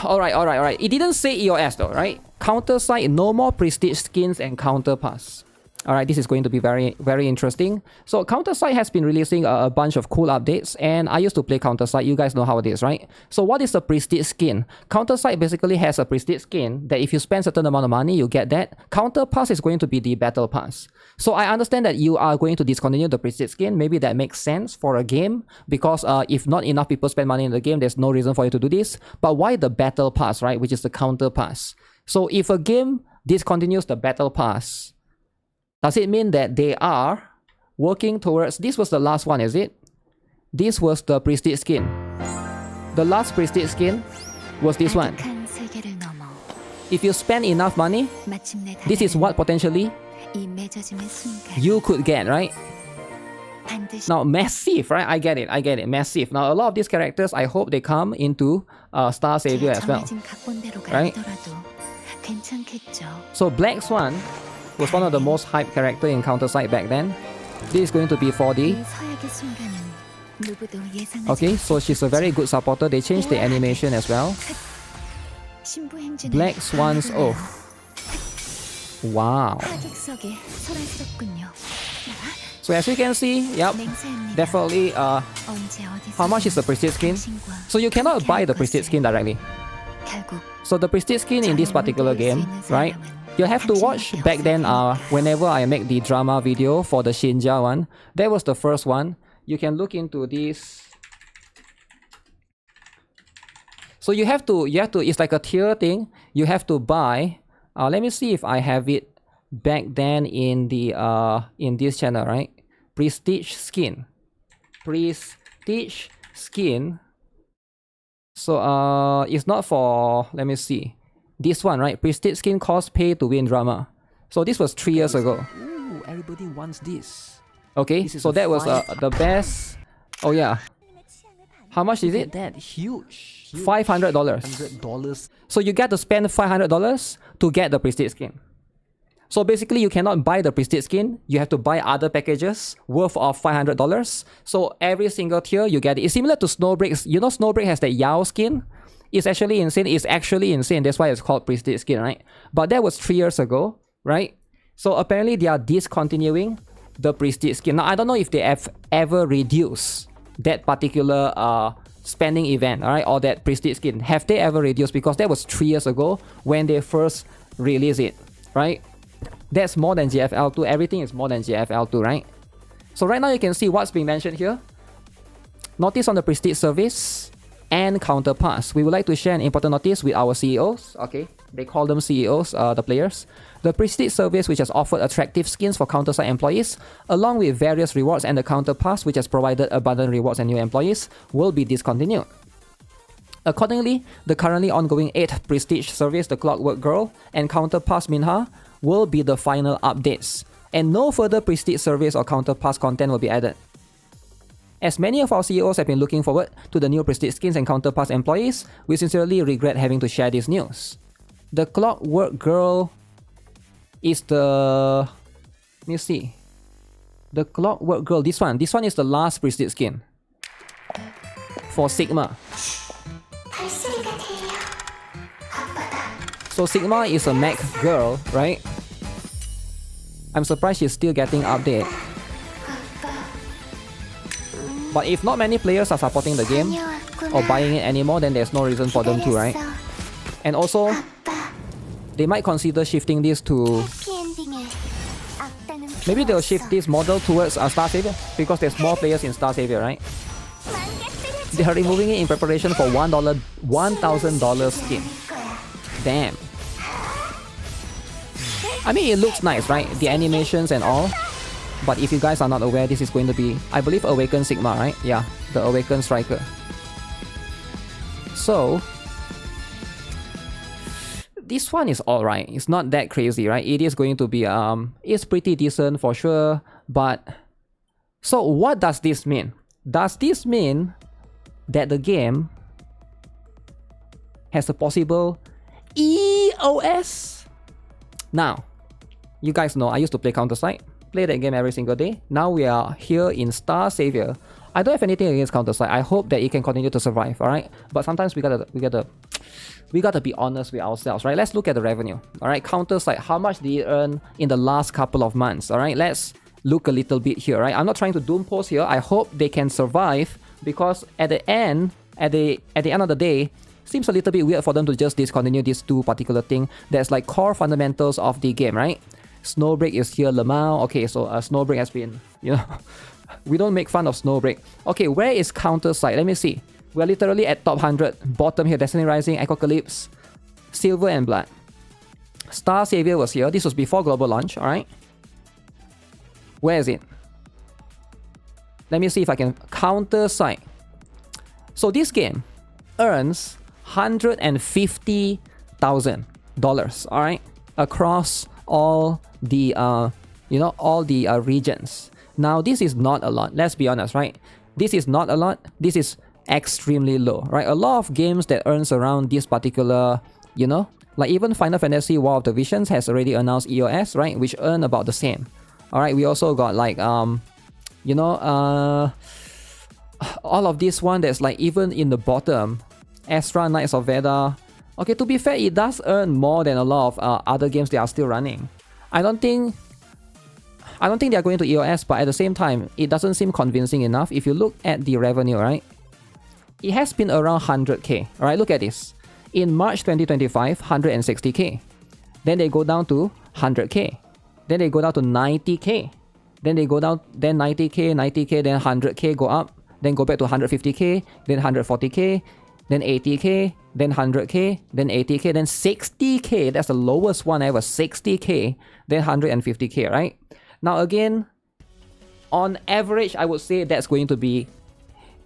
Alright. It didn't say EOS though, right? Counterside, no more prestige skins and counter pass. Alright, this is going to be very, very interesting. So Counterside has been releasing a bunch of cool updates, and I used to play Counterside. You guys know how it is, right? So what is a prestige skin? Counterside basically has a prestige skin that if you spend a certain amount of money, you get that. Counter pass is going to be the battle pass. So I understand that you are going to discontinue the prestige skin. Maybe that makes sense for a game, because if not enough people spend money in the game, there's no reason for you to do this. But why the battle pass, right? Which is the counter pass. So if a game discontinues the battle pass, does it mean that they are working towards... This was the last one, is it? This was the prestige skin. The last prestige skin was this one. If you spend enough money, this is what potentially you could get, right? Now, massive, right? I get it, massive. Now, a lot of these characters, I hope they come into Star Savior as well, right? So Black Swan was one of the most hyped character in Counterside back then. This is going to be 4D. Okay, so she's a very good supporter. They changed the animation as well. Black Swan's Oath. Wow. So as you can see, yep, definitely, how much is the prestige skin? So you cannot buy the prestige skin directly. So the prestige skin in this particular game, right? You have to watch back then, whenever I make the drama video for the Shinja one, that was the first one. You can look into this. So you have to, it's like a tier thing. You have to buy, let me see if I have it back then in the, in this channel, right? Prestige skin. Prestige skin. So, it's not for, let me see. This one, right? Prestige skin cost pay to win drama. So this was 3 years ago. Ooh, everybody wants this. Okay, so that was the best. Oh yeah. How much is it? That huge. $500. $100. So you get to spend $500 to get the prestige skin. So basically, you cannot buy the prestige skin. You have to buy other packages worth of $500. So every single tier you get it. It's similar to Snowbreak. You know, Snowbreak has the Yao skin. It's actually insane. It's actually insane. That's why it's called prestige skin, right? But that was 3 years ago, right? So apparently they are discontinuing the prestige skin. Now I don't know if they have ever reduced that particular spending event, all right, or that prestige skin. Have they ever reduced? Because that was 3 years ago when they first released it, right? That's more than GFL2. Everything is more than GFL2, right? So right now you can see what's being mentioned here. Notice on the prestige service and counter pass. We would like to share an important notice with our CEOs. Okay, they call them CEOs, the players. The prestige service, which has offered attractive skins for Counterside employees, along with various rewards, and the counter pass, which has provided abundant rewards and new employees, will be discontinued. Accordingly, the currently ongoing 8th prestige service, the Clockwork Girl, and counter pass Minha, will be the final updates, and no further prestige service or counter pass content will be added. As many of our CEOs have been looking forward to the new prestige skins and counter pass employees, we sincerely regret having to share this news. The Clockwork Girl is the... let me see. The Clockwork Girl, this one is the last prestige skin for Sigma. So Sigma is a mech girl, right? I'm surprised she's still getting update. But if not many players are supporting the game or buying it anymore, then there's no reason for them to, right? And also, they might consider shifting this to... maybe they'll shift this model towards Star Savior, because there's more players in Star Savior, right? They are removing it in preparation for $1,000 skin. Damn. I mean, it looks nice, right? The animations and all. But if you guys are not aware, this is going to be, I believe, Awakened Sigma, right? Yeah, the Awakened Striker. So, this one is alright. It's not that crazy, right? It is going to be, it's pretty decent for sure. But, so what does this mean? Does this mean that the game has a possible EOS? Now, you guys know I used to play Counterside. Play that game every single day. Now we are here in Star Savior. I don't have anything against Counterside. I hope that it can continue to survive, alright? But sometimes we gotta we got to be honest with ourselves, right? Let's look at the revenue. All right, Counterside, how much did it earn in the last couple of months? All right, let's look a little bit here, right? I'm not trying to doom post here. I hope they can survive, because at the end of the day, seems a little bit weird for them to just discontinue these two particular thing. That's like core fundamentals of the game, right? Snowbreak is here, Lemao. Okay, so Snowbreak has been, we don't make fun of Snowbreak. Okay, where is Counterside? Let me see. We're literally at top 100. Bottom here, Destiny Rising, Echocalypse, Silver and Blood. Star Savior was here. This was before global launch, alright? Where is it? Let me see if I can... Counterside. So this game earns $150,000, alright? Across all the, regions. Now, this is not a lot. Let's be honest, right? This is not a lot. This is extremely low, right? A lot of games that earns around this particular, like even Final Fantasy War of the Visions has already announced EOS, right? Which earn about the same. All right, we also got like, all of this one that's like even in the bottom, Astra Knights of Veda. Okay, to be fair, it does earn more than a lot of other games that are still running. I don't think they are going to EOS, but at the same time, it doesn't seem convincing enough. If you look at the revenue, right? It has been around 100k. All right, look at this. In March 2025, 160k. Then they go down to 100k. Then they go down to 90k. Then they go down, then 90k, 90k, then 100k go up. Then go back to 150k, then 140k, then 80k, then 100k, then 80k, then 60k. That's the lowest one ever, 60k, then 150k, right? Now again, on average, I would say that's going to be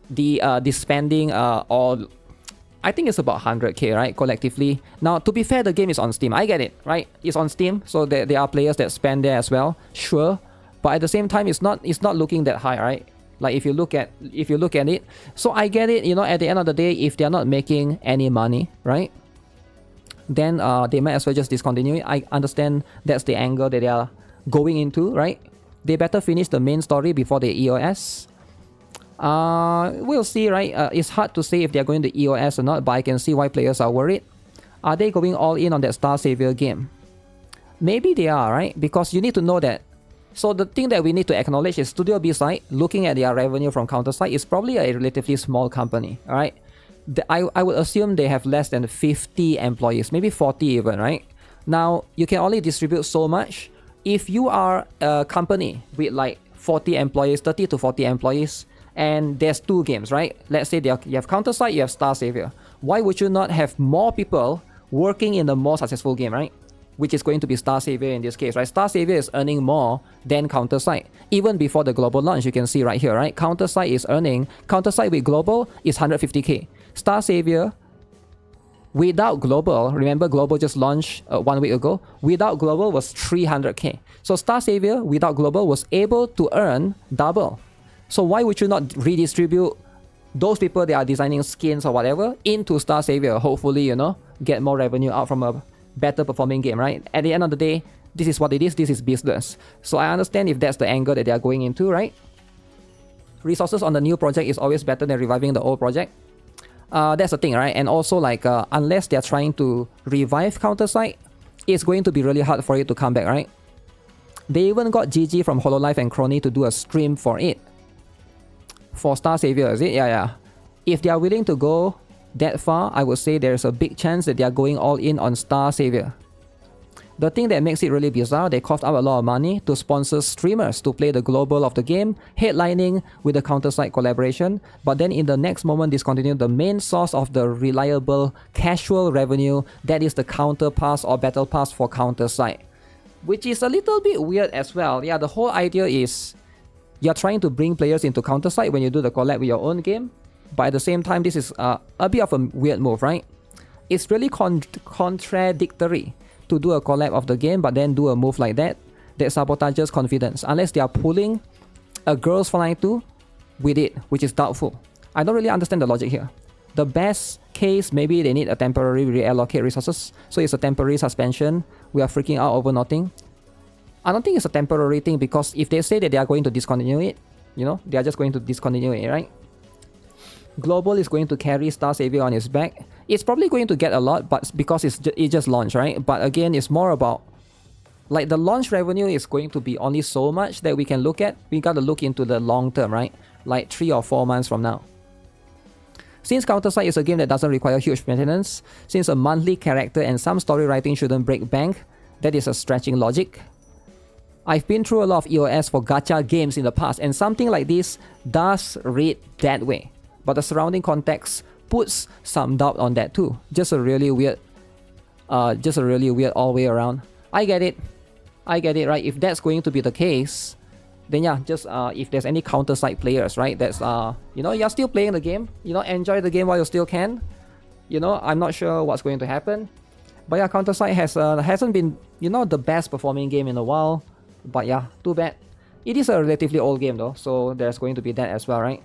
the spending, or I think it's about 100k, right, collectively. Now, to be fair, the game is on Steam. I get it, right? It's on Steam, so there are players that spend there as well, sure. But at the same time, it's not looking that high, right? Like if you look at it, so I get it. At the end of the day, if they're not making any money, right, then they might as well just discontinue it. I understand that's the angle that they are going into, right? They better finish the main story before the EOS. We'll see, right? It's hard to say if they're going to EOS or not, but I can see why players are worried. Are they going all in on that Star Savior game? Maybe they are, right? Because you need to know that. So the thing that we need to acknowledge is Studio B side, looking at their revenue from Counterside, is probably a relatively small company, all right? I would assume they have less than 50 employees, maybe 40 even, right? Now, you can only distribute so much. If you are a company with like 40 employees, 30 to 40 employees, and there's two games, right? Let's say you have Counterside, you have Star Savior. Why would you not have more people working in a more successful game, right? Which is going to be Star Savior in this case, right? Star Savior is earning more than Counterside. Even before the global launch, you can see right here, right? Counterside with global is 150k. Star Savior, without global, remember global just launched 1 week ago, without global was 300k. So Star Savior without global was able to earn double. So why would you not redistribute those people that are designing skins or whatever into Star Savior? Hopefully, get more revenue out from a better performing game, right? At the end of the day, this is what it is. This is business. So I understand if that's the angle that they are going into, right? Resources on the new project is always better than reviving the old project. That's the thing, right? And also, like, unless they're trying to revive Counterside, it's going to be really hard for it to come back, right? They even got GG from Hololive and Crony to do a stream for it. For Star Savior, is it? Yeah. If they are willing to go that far, I would say there's a big chance that they are going all in on Star Savior. The thing that makes it really bizarre, they coughed up a lot of money to sponsor streamers to play the global of the game, headlining with the Counterside collaboration, but then in the next moment discontinue the main source of the reliable casual revenue, that is the Counter Pass or Battle Pass for Counterside. Which is a little bit weird as well. Yeah, the whole idea is you're trying to bring players into Counterside when you do the collab with your own game, but at the same time, this is a bit of a weird move, right? It's really contradictory to do a collab of the game, but then do a move like that sabotages confidence, unless they are pulling a Girls Flying 2 with it, which is doubtful. I don't really understand the logic here. The best case, maybe they need a temporary reallocate resources, so it's a temporary suspension. We are freaking out over nothing. I don't think it's a temporary thing, because if they say that they are going to discontinue it, they are just going to discontinue it, right? Global is going to carry Star Savior on its back. It's probably going to get a lot, but because it just launched, right? But again, it's more about like the launch revenue is going to be only so much that we can look at. We got to look into the long term, right? Like 3 or 4 months from now. Since Counterside is a game that doesn't require huge maintenance, since a monthly character and some story writing shouldn't break bank, that is a stretching logic. I've been through a lot of EOS for gacha games in the past, and something like this does read that way. But the surrounding context puts some doubt on that too. Just a really weird all way around. I get it, right? If that's going to be the case, then yeah, just if there's any Counterside players, right? That's you're still playing the game. Enjoy the game while you still can. I'm not sure what's going to happen. But yeah, Counterside hasn't been the best performing game in a while. But yeah, too bad. It is a relatively old game though, so there's going to be that as well, right?